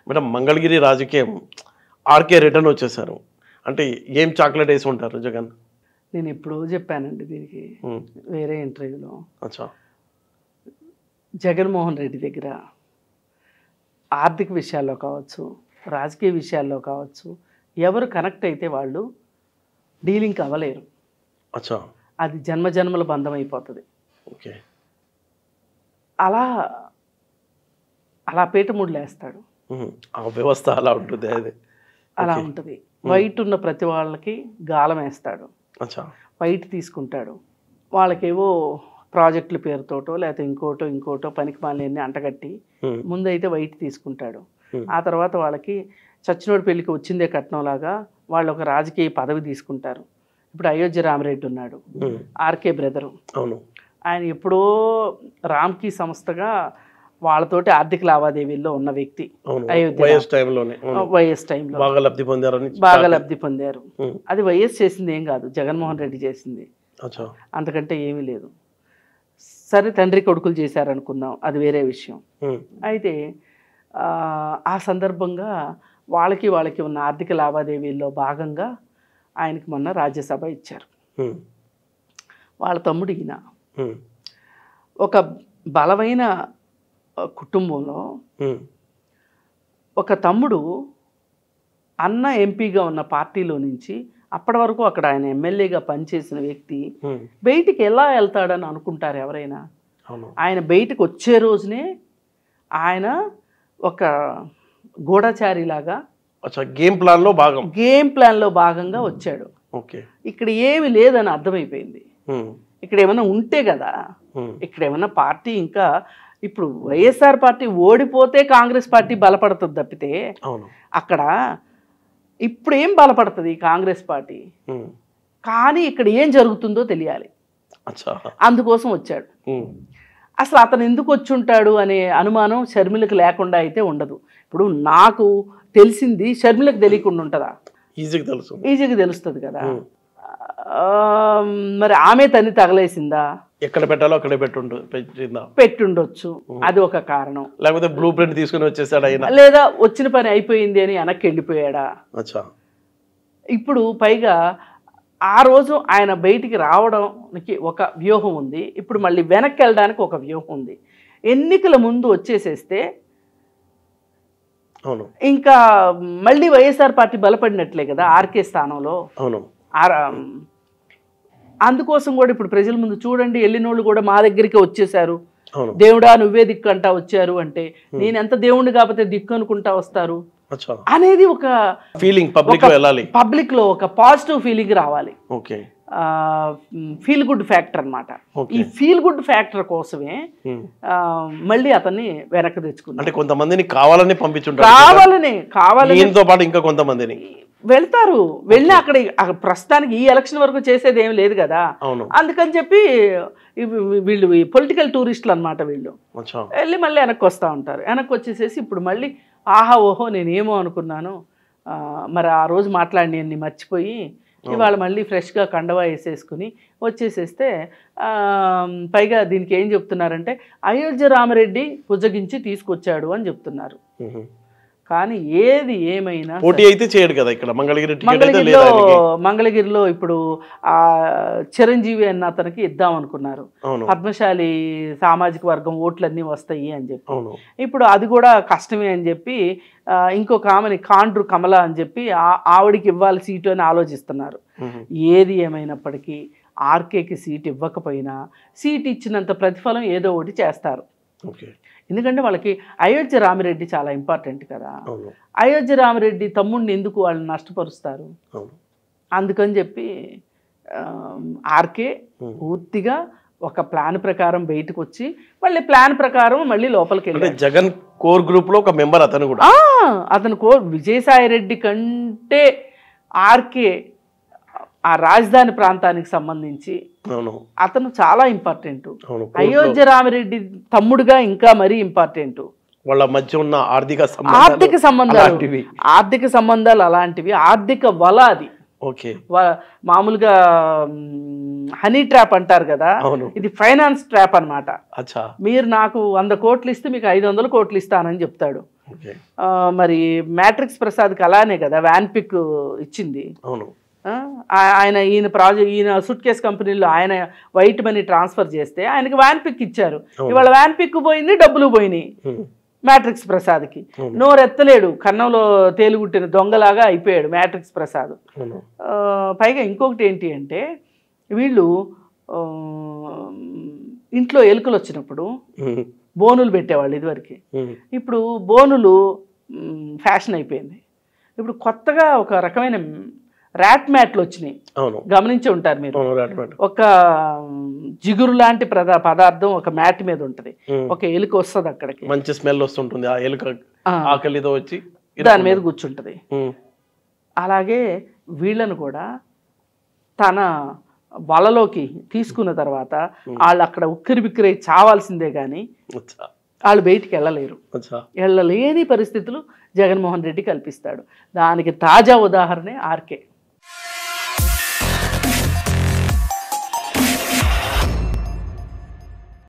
Madam Mangalagiri రాజకీయం RK return వచ్చేసారు అంటే ఏం చాక్లెట్ వేసి ఉంటారు జగన్? నేను ఎప్పుడో చెప్పానండి దీనికి వేరే ఇంటర్వ్యూలో. అచ్చా. జగన్మోహన్ రెడ్డి దగ్గర ఆర్థిక విషయాల్లో కావచ్చు, రాజకీయ విషయాల్లో కావచ్చు, ఎవరు కనెక్ట్ అయితే వాళ్ళు డీలింగ్ అవ్వలేరు. అచ్చా. అది జన్మజన్మల బంధం అయిపోతుంది. ఓకే. అలా అలా పీటముడులు వేస్తాడు. ఆ వ్యవస్థ అలా ఉంటుంది. అది అలా ఉంటుంది. వైట్ ఉన్న ప్రతి వాళ్ళకి గాలం వేస్తాడు. అచ్చా. వైట్ తీసుకుంటాడు. వాళ్ళకేవో ప్రాజెక్టుల పేరుతోటో లేకపోతే ఇంకోటో పనికి మాలిని అంటగట్టి ముందైతే వైట్ తీసుకుంటాడు. ఆ తర్వాత వాళ్ళకి చచ్చినోడి పెళ్ళికి వచ్చిందే కట్నంలాగా వాళ్ళు ఒక రాజకీయ పదవి తీసుకుంటారు. ఇప్పుడు అయోధ్య రామరెడ్డి ఉన్నాడు, ఆర్కే బ్రదరు. అవును. ఆయన ఎప్పుడో రామ్కి సంస్థగా వాళ్ళతోటి ఆర్థిక లావాదేవీల్లో ఉన్న వ్యక్తి. వైఎస్ టైంలో బాగా లబ్ధి పొందారు. అది వైఎస్ చేసింది ఏం కాదు, జగన్మోహన్ రెడ్డి చేసింది. అంతకంటే ఏమీ లేదు. సరే తండ్రి కొడుకులు చేశారనుకుందాం, అది వేరే విషయం. అయితే ఆ సందర్భంగా వాళ్ళకి ఉన్న ఆర్థిక లావాదేవీల్లో భాగంగా ఆయనకి మొన్న రాజ్యసభ ఇచ్చారు. వాళ్ళ తమ్ముడు ఈయన ఒక బలమైన కుటుంబంలో ఒక తమ్ముడు అన్న ఎంపీగా ఉన్న పార్టీలో నుంచి అప్పటి వరకు అక్కడ ఆయన ఎమ్మెల్యేగా పనిచేసిన వ్యక్తి బయటికి ఎలా వెళ్తాడని అనుకుంటారు ఎవరైనా? ఆయన బయటకు వచ్చే రోజునే ఆయన ఒక గూఢచారిలాగా గేమ్ ప్లాన్లో భాగంగా వచ్చాడు. ఇక్కడ ఏమి లేదని అర్థమైపోయింది. ఇక్కడ ఏమైనా ఉంటే కదా, ఇక్కడ ఏమైనా పార్టీ ఇంకా ఇప్పుడు వైఎస్ఆర్ పార్టీ ఓడిపోతే కాంగ్రెస్ పార్టీ బలపడుతుంది తప్పితే అక్కడ ఇప్పుడు ఏం బలపడుతుంది కాంగ్రెస్ పార్టీ? కానీ ఇక్కడ ఏం జరుగుతుందో తెలియాలి, అందుకోసం వచ్చాడు. అసలు అతను ఎందుకు వచ్చి ఉంటాడు అనే అనుమానం షర్మిలకు లేకుండా అయితే ఉండదు. ఇప్పుడు నాకు తెలిసింది షర్మిలకు తెలియకుండా ఉంటుందా? ఈజీగా తెలుస్తుంది కదా. మరి ఆమె తన్ని తగలేసిందా? ఎక్కడ పెట్టాలో అక్కడే పెట్టుండొచ్చు, అది ఒక కారణం. లేకపోతే బ్లూ ప్రింట్ తీసుకుని వచ్చేసాడు ఆయన, లేదా వచ్చిన పని అయిపోయింది అని వెనక్కి వెళ్ళిపోయాడా? ఇప్పుడు పైగా ఆ రోజు ఆయన బయటికి రావడానికి ఒక వ్యూహం ఉంది, ఇప్పుడు మళ్ళీ వెనక్కి వెళ్ళడానికి ఒక వ్యూహం ఉంది. ఎన్నికల ముందు వచ్చేసేస్తే ఇంకా మళ్ళీ వైఎస్ఆర్ పార్టీ బలపడినట్లే కదా ఆర్కే స్థానంలో. అందుకోసం కూడా ఇప్పుడు ప్రజల ముందు చూడండి, వెళ్ళినోళ్ళు కూడా మా దగ్గరికి వచ్చేసారు. దేవుడా నువ్వే దిక్కు అంటా వచ్చారు అంటే నేను ఎంత దేవుణ్ణి కాకపోతే దిక్కు అనుకుంటా వస్తారు అనేది ఒక ఫీలింగ్ పబ్లిక్ లో ఒక పాజిటివ్ ఫీలింగ్ రావాలి. ఫీల్ గుడ్ ఫ్యాక్టర్ అన్నమాట. ఈ ఫీల్ గుడ్ ఫ్యాక్టర్ కోసమే మళ్ళీ అతన్ని వెనక్కి తెచ్చుకున్నారు. అంటే కొంతమందిని కావాలని పంపించుంటారు, కావాలని ఇంకా కొంతమందిని వెళ్తారు. వెళ్ళి అక్కడ ప్రస్తుతానికి ఈ ఎలక్షన్ వరకు చేసేది ఏమి లేదు కదా, అందుకని చెప్పి వీళ్ళు పొలిటికల్ టూరిస్టులు అనమాట. వీళ్ళు వెళ్ళి మళ్ళీ వెనక్కి వస్తూ ఉంటారు. వెనక్కి వచ్చేసేసి ఇప్పుడు మళ్ళీ ఆహా ఓహో నేనేమో అనుకున్నాను, మరి ఆ రోజు మాట్లాడినవన్నీ మర్చిపోయి ఇవాళ మళ్ళీ ఫ్రెష్గా కండవా వేసేసుకుని వచ్చేసేస్తే పైగా దీనికి ఏం చెప్తున్నారంటే అయోధ్య రామరెడ్డి పుజగించి తీసుకొచ్చాడు అని చెప్తున్నారు. కానీ ఏది ఏమైనా పోటీ అయితే చేయడు కదా ఇక్కడ మంగళగిరిలో ఇప్పుడు ఆ చిరంజీవి అన్న అతనికి ఇద్దాం అనుకున్నారు. పద్మశాలి సామాజిక వర్గం ఓట్లన్నీ వస్తాయి అని చెప్పి, ఇప్పుడు అది కూడా కష్టమే అని చెప్పి ఇంకొక ఆమెని కాండ్రు కమల అని చెప్పి ఆవిడికి ఇవ్వాలి సీటు అని ఆలోచిస్తున్నారు. ఏది ఏమైనప్పటికీ ఆర్కేకి సీట్ ఇవ్వకపోయినా సీట్ ఇచ్చినంత ప్రతిఫలం ఏదో ఒకటి చేస్తారు. ఎందుకంటే వాళ్ళకి అయోధ్య రామిరెడ్డి చాలా ఇంపార్టెంట్ కదా. అయోధ్య రామిరెడ్డి తమ్ముడిని ఎందుకు వాళ్ళని నష్టపరుస్తారు? అందుకని చెప్పి ఆర్కే పూర్తిగా ఒక ప్లాన్ ప్రకారం బయటకు వచ్చి మళ్ళీ ప్లాన్ ప్రకారం మళ్ళీ లోపలికి వెళ్ళి జగన్ కోర్ గ్రూప్ లో ఒక మెంబర్ అతను కూడా. అతను విజయసాయి రెడ్డి కంటే ఆర్కే ఆ రాజధాని ప్రాంతానికి సంబంధించి అతను చాలా ఇంపార్టెంట్. అయోధ్య రామిరెడ్డి తమ్ముడుగా ఇంకా మరీ ఇంపార్టెంట్. వాళ్ళ మధ్య ఉన్న ఆర్థిక సంబంధాలు అలాంటివి. ఆర్థిక వల అది. మామూలుగా హనీ ట్రాప్ అంటారు కదా, ఇది ఫైనాన్స్ ట్రాప్ అన్నమాట. మీరు నాకు 100 కోట్లు ఇస్తే మీకు 500 కోట్లు ఇస్తానని చెప్తాడు. మరి మ్యాట్రిక్స్ ప్రసాద్కి అలానే కదా వ్యాన్ పిక్ ఇచ్చింది. అవును, ఈయన సూట్ కేస్ కంపెనీలో ఆయన వైట్ మనీ ట్రాన్స్ఫర్ చేస్తే ఆయనకి వ్యాన్ పిక్ ఇచ్చారు. ఇవాళ వ్యాన్ పిక్ పోయింది, డబ్బులు పోయినాయి మ్యాట్రిక్స్ ప్రసాద్కి. నోరెత్తలేడు, కన్నంలో తేలుగుట్టిన దొంగలాగా అయిపోయాడు మ్యాట్రిక్స్ ప్రసాద్. పైగా ఇంకొకటి ఏంటి అంటే వీళ్ళు ఇంట్లో ఎలుకలు వచ్చినప్పుడు బోనులు పెట్టేవాళ్ళు ఇదివరకు. ఇప్పుడు బోనులు ఫ్యాషన్ అయిపోయింది. ఇప్పుడు కొత్తగా ఒక రకమైన ర్యాట్ మ్యాట్లు వచ్చినాయి, గమనించి ఉంటారు మీరు. ఒక జిగురు లాంటి పదార్థం ఒక మ్యాట్ మీద ఉంటది, ఒక ఎలుక వస్తుంది అక్కడికి, మంచి స్మెల్ వస్తుంటుంది, ఆ ఎలుక ఆకలితో వచ్చి దాని మీద కూర్చుంటది. అలాగే వీళ్ళను కూడా తన వలలోకి తీసుకున్న తర్వాత వాళ్ళు అక్కడ ఉక్కిరి బిక్కిరై చావాల్సిందే కానీ వాళ్ళు బయటికి వెళ్ళలేరు. వెళ్ళలేని పరిస్థితులు జగన్మోహన్ రెడ్డి కల్పిస్తాడు. దానికి తాజా ఉదాహరణే ఆర్కే.